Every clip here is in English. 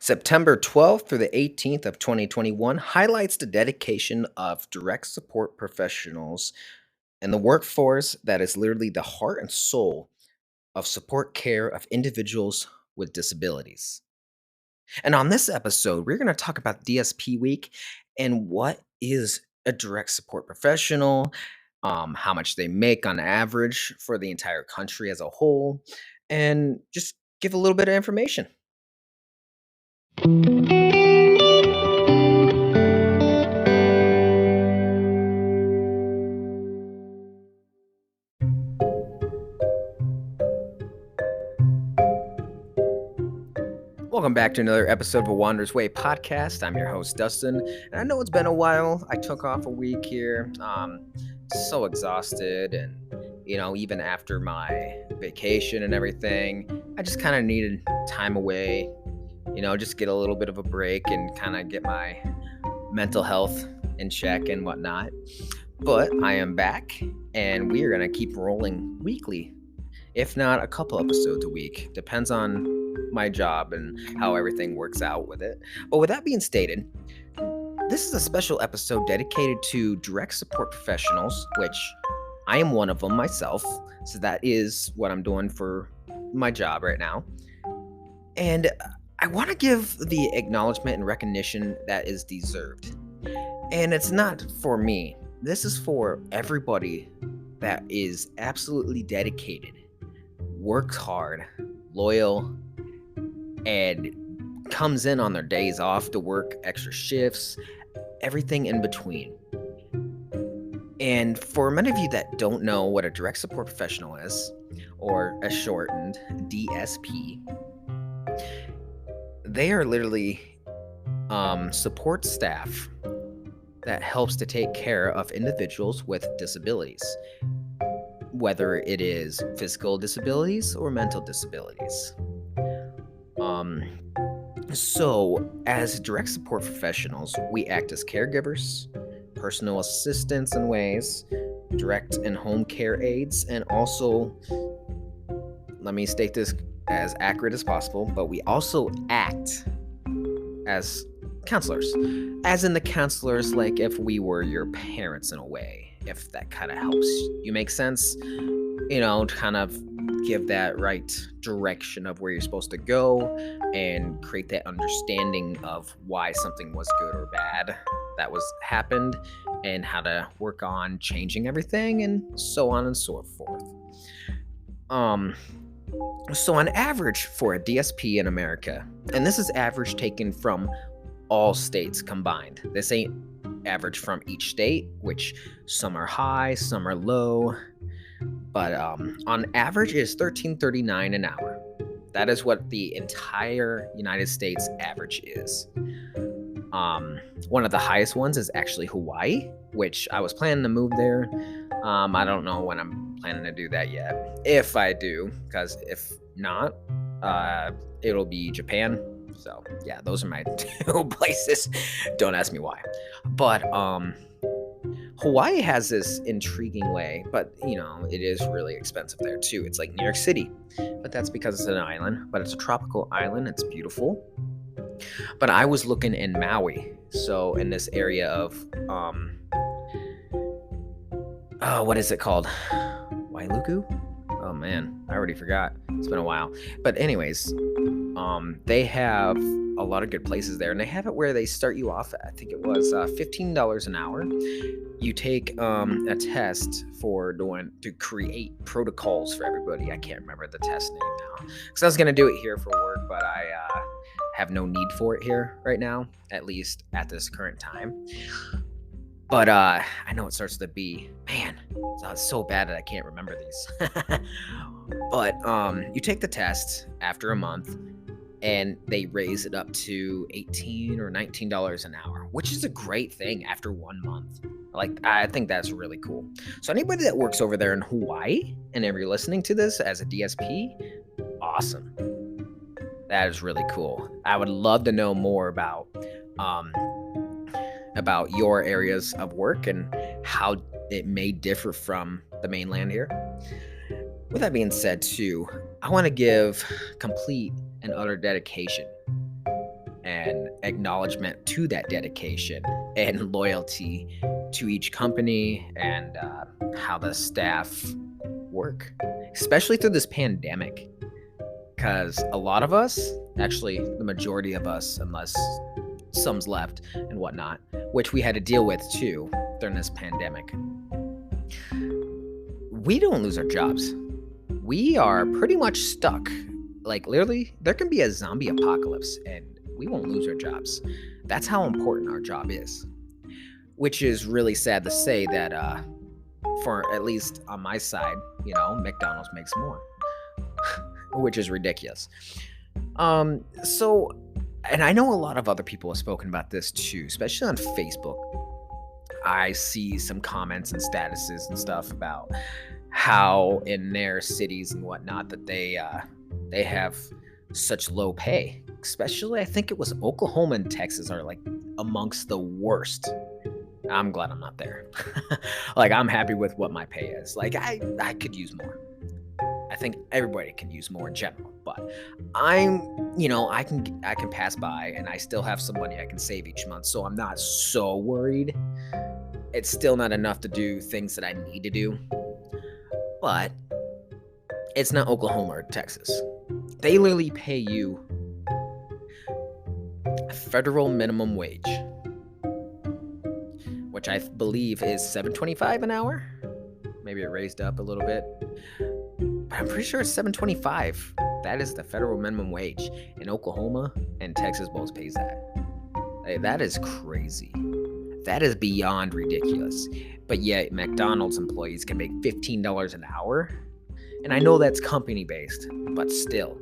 September 12th through the 18th of 2021 highlights the dedication of direct support professionals and the workforce that is literally the heart and soul of support care of individuals with disabilities. And on this episode, we're going to talk about DSP week and what is a direct support professional, how much they make on average for the entire country as a whole, and just give a little bit of information. Welcome back to another episode of a Wanderer's Way podcast. I'm your host, Dustin, and I know it's been a while. I took off a week here. So exhausted, and even after my vacation and everything, I just kind of needed time away. Just get a little bit of a break and kind of get my mental health in check and whatnot. But I am back, and we are gonna keep rolling weekly, if not a couple episodes a week. Depends on my job and how everything works out with it. But with that being stated, this is a special episode dedicated to direct support professionals, which I am one of them myself. So that is what I'm doing for my job right now. And I want to give the acknowledgement and recognition that is deserved. And it's not for me. This is for everybody that is absolutely dedicated, works hard, loyal, and comes in on their days off to work extra shifts, everything in between. And for many of you that don't know what a direct support professional is, or a shortened DSP, they are literally support staff that helps to take care of individuals with disabilities, whether it is physical disabilities or mental disabilities. So as direct support professionals, we act as caregivers, personal assistants in ways, direct and home care aides, and also, let me state this as accurate as possible, but we also act as counselors, as in the counselors, like if we were your parents in a way, if that kind of helps you make sense, kind of give that right direction of where you're supposed to go and create that understanding of why something was good or bad that was happened and how to work on changing everything and so on and so forth. So on average for a DSP in America, and this is average taken from all states combined. This ain't average from each state, which some are high, some are low. But on average, it is $13.39 an hour. That is what the entire United States average is. One of the highest ones is actually Hawaii, which I was planning to move there. I don't know when I'm planning to do that yet. If I do, because if not, it'll be Japan. So yeah, those are my two places. Don't ask me why. But Hawaii has this intriguing way, but it is really expensive there too. It's like New York City, but that's because it's an island, but it's a tropical island. It's beautiful. But I was looking in Maui, so in this area of what is it called? Wailuku? Oh man, I already forgot. It's been a while. But anyways, they have a lot of good places there, and they have it where they start you off at, I think it was $15 an hour. You take a test to create protocols for everybody. I can't remember the test name now, because I was going to do it here for work, but I have no need for it here right now, at least at this current time. But I know it starts with a B. Man, it's so bad that I can't remember these. But you take the test after a month, and they raise it up to $18 or $19 an hour, which is a great thing after 1 month. Like, I think that's really cool. So anybody that works over there in Hawaii, and if you're listening to this as a DSP, awesome. That is really cool. I would love to know more about your areas of work and how it may differ from the mainland here. With that being said, too, I want to give complete and utter dedication and acknowledgement to that dedication and loyalty to each company and how the staff work, especially through this pandemic. Because a lot of us, actually the majority of us, unless some's left and whatnot, which we had to deal with too during this pandemic, we don't lose our jobs. We are pretty much stuck. Like, literally, there can be a zombie apocalypse and we won't lose our jobs. That's how important our job is. Which is really sad to say that, for at least on my side, McDonald's makes more, which is ridiculous. So, and I know a lot of other people have spoken about this too, especially on Facebook. I see some comments and statuses and stuff about how in their cities and whatnot that they have such low pay. Especially, I think it was Oklahoma and Texas are like amongst the worst. I'm glad I'm not there. Like, I'm happy with what my pay is. Like, I could use more. I think everybody can use more in general, but I can pass by and I still have some money I can save each month, so I'm not so worried. It's still not enough to do things that I need to do, but it's not Oklahoma or Texas. They literally pay you federal minimum wage, which I believe is $7.25 an hour. Maybe it raised up a little bit, but I'm pretty sure it's $7.25. That is the federal minimum wage. In Oklahoma and Texas both pays that. That is crazy. That is beyond ridiculous. But yet McDonald's employees can make $15 an hour. And I know that's company based, but still,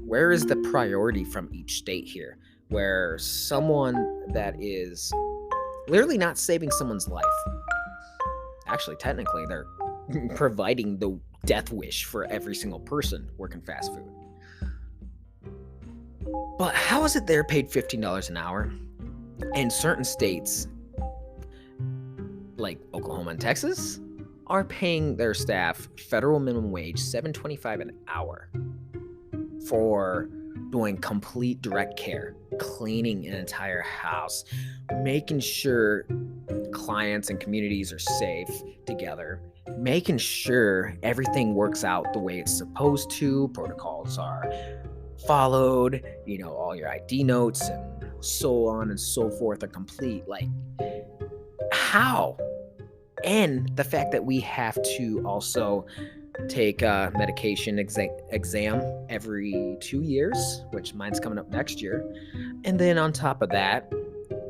where is the priority from each state here? Where someone that is literally not saving someone's life. Actually, technically, they're providing the death wish for every single person working fast food. But how is it they're paid $15 an hour? In certain states, like Oklahoma and Texas, are paying their staff federal minimum wage $7.25 an hour for doing complete direct care, cleaning an entire house, making sure clients and communities are safe together, making sure everything works out the way it's supposed to, protocols are followed, all your ID notes and so on and so forth are complete. Like, how? And the fact that we have to also take a medication exam every 2 years, which mine's coming up next year. And then on top of that,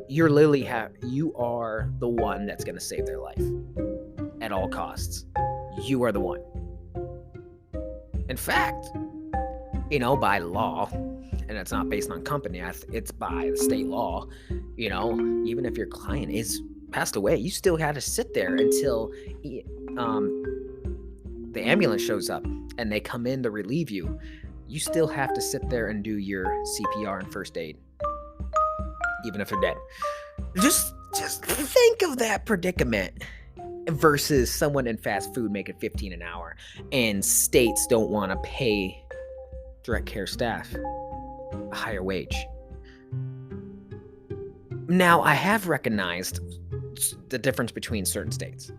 you are the one that's going to save their life at all costs. You are the one. In fact, by law, and it's not based on company, it's by the state law, even if your client is passed away, you still had to sit there until the ambulance shows up and they come in to relieve you. You still have to sit there and do your CPR and first aid, even if they're dead. Just think of that predicament versus someone in fast food making $15 an hour, and states don't want to pay direct care staff a higher wage. Now, I have recognized the difference between certain states.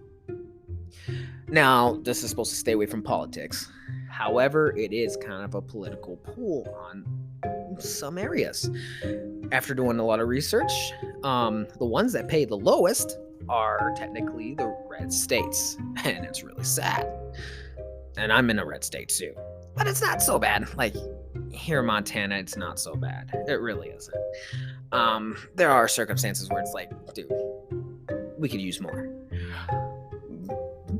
Now, this is supposed to stay away from politics. However, it is kind of a political pool on some areas. After doing a lot of research, the ones that pay the lowest are technically the red states. And it's really sad. And I'm in a red state too. But it's not so bad. Like, here in Montana, it's not so bad. It really isn't. There are circumstances where it's like, dude, we could use more.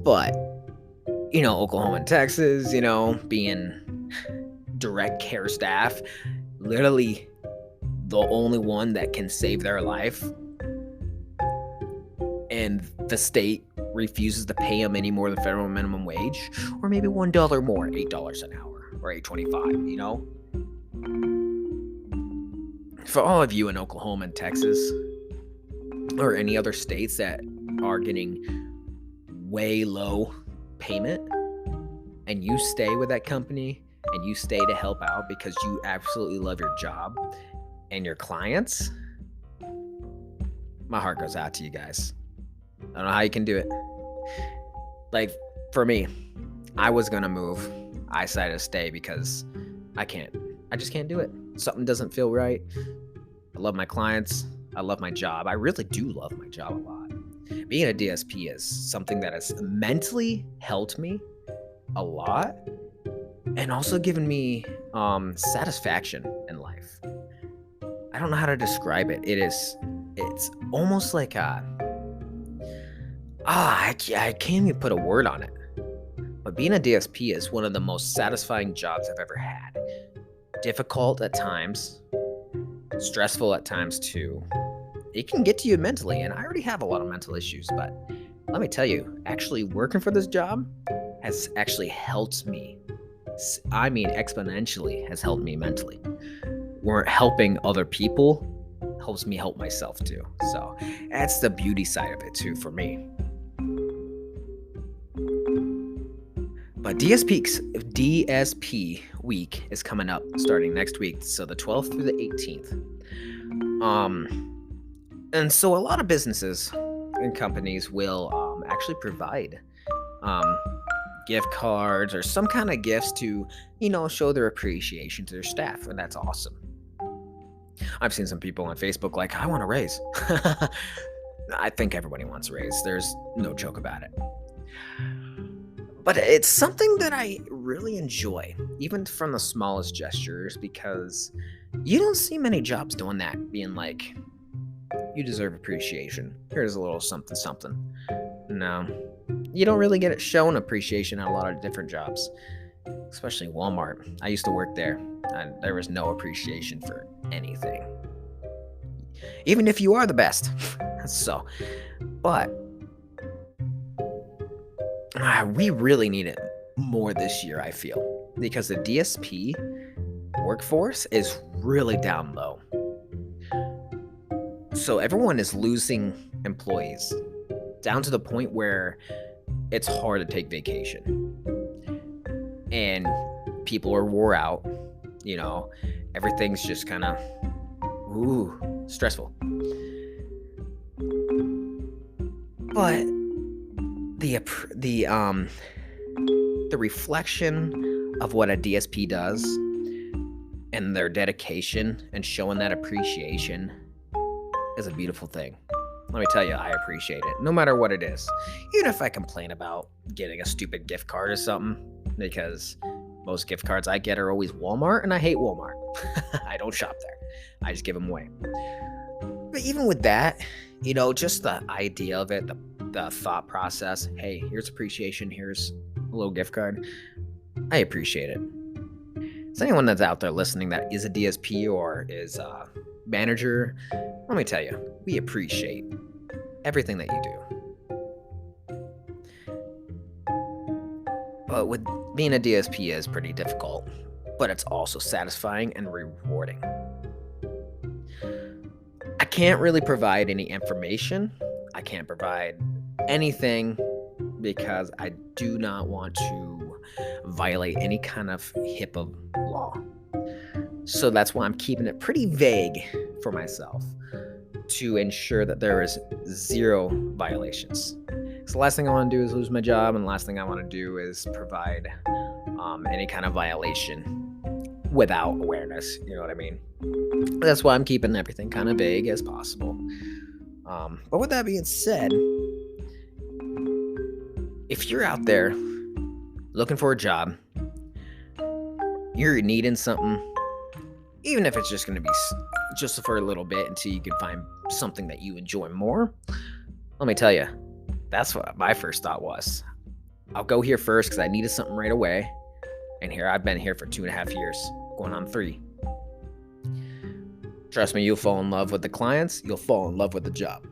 But, Oklahoma and Texas, being direct care staff, literally the only one that can save their life, and the state refuses to pay them any more than federal minimum wage, or maybe $1 more, $8 an hour, or $8.25, For all of you in Oklahoma and Texas, or any other states that are getting way low payment, and you stay with that company and you stay to help out because you absolutely love your job, and your clients, my heart goes out to you guys. I don't know how you can do it. Like, for me, I was gonna move. I decided to stay because I just can't do it. Something doesn't feel right. I love my clients. I love my job. I really do love my job a lot. Being a DSP is something that has mentally helped me a lot and also given me satisfaction in life. I don't know how to describe it. It's almost like I can't even put a word on it. But being a DSP is one of the most satisfying jobs I've ever had. Difficult at times, stressful at times too. It can get to you mentally, and I already have a lot of mental issues, but let me tell you, actually working for this job has actually helped me. I mean, exponentially has helped me mentally. We're helping other people helps me help myself too. So that's the beauty side of it too for me. But DSP week is coming up starting next week, so the 12th through the 18th. And so a lot of businesses and companies will actually provide gift cards or some kind of gifts to, show their appreciation to their staff, and that's awesome. I've seen some people on Facebook like, I want a raise. I think everybody wants a raise. There's no joke about it. But it's something that I really enjoy, even from the smallest gestures, because you don't see many jobs doing that, being like, you deserve appreciation. Here's a little something, something. No, you don't really get it shown appreciation at a lot of different jobs, especially Walmart. I used to work there, and there was no appreciation for anything, even if you are the best. So, but we really need it more this year, I feel, because the DSP workforce is really down low. So everyone is losing employees down to the point where it's hard to take vacation. And people are wore out, everything's just kind of stressful. But the reflection of what a DSP does and their dedication and showing that appreciation is a beautiful thing. Let me tell you, I appreciate it, no matter what it is. Even if I complain about getting a stupid gift card or something, because most gift cards I get are always Walmart, and I hate Walmart. I don't shop there. I just give them away. But even with that, just the idea of it, the thought process, hey, here's appreciation, here's a little gift card, I appreciate it. So anyone that's out there listening that is a DSP or is a manager, let me tell you, we appreciate everything that you do. But with being a DSP is pretty difficult, but it's also satisfying and rewarding. I can't really provide any information. I can't provide anything because I do not want to violate any kind of HIPAA law. So that's why I'm keeping it pretty vague for myself to ensure that there is zero violations. So the last thing I want to do is lose my job, and the last thing I want to do is provide any kind of violation without awareness. You know what I mean? That's why I'm keeping everything kind of vague as possible. But with that being said, if you're out there looking for a job, you're needing something, even if it's just going to be just for a little bit until you can find something that you enjoy more, let me tell you, that's what my first thought was. I'll go here first because I needed something right away. And here I've been here for 2.5 years, going on 3. Trust me, you'll fall in love with the clients. You'll fall in love with the job.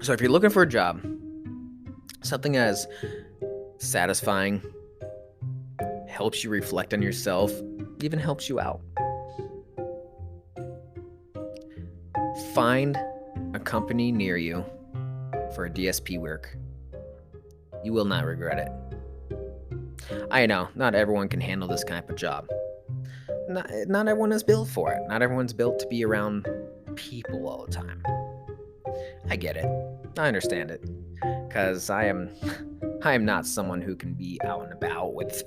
So if you're looking for a job, something as satisfying, helps you reflect on yourself, even helps you out, find a company near you for a DSP work. You will not regret it. I know, not everyone can handle this kind of job. not everyone is built for it. Not everyone's built to be around people all the time. I get it. I understand it. Because I am not someone who can be out and about with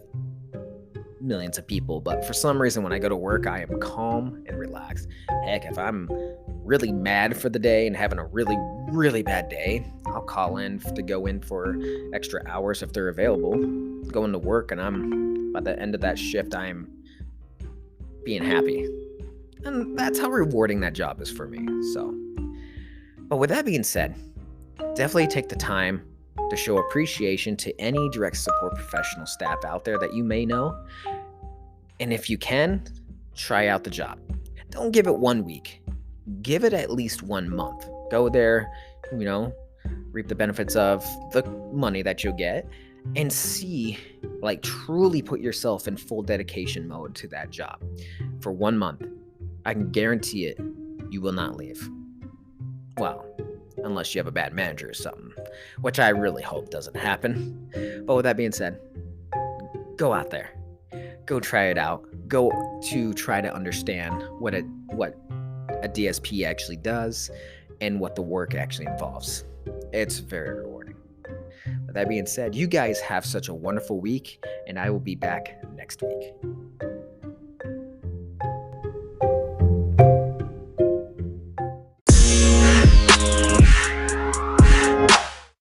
millions of people, but for some reason when I go to work, I am calm and relaxed. Heck, if I'm really mad for the day and having a really, really bad day, I'll call in to go in for extra hours if they're available. Go into work, and by the end of that shift, I am being happy. And that's how rewarding that job is for me. So, but with that being said, definitely take the time to show appreciation to any direct support professional staff out there that you may know. And if you can, try out the job. Don't give it 1 week. Give it at least 1 month. Go there, reap the benefits of the money that you'll get, and see, truly put yourself in full dedication mode to that job for 1 month. I can guarantee it, you will not leave. Well, unless you have a bad manager or something, which I really hope doesn't happen. But with that being said, go out there. Go try it out. Go to try to understand what a DSP actually does and what the work actually involves. It's very rewarding. With that being said, you guys have such a wonderful week, and I will be back next week.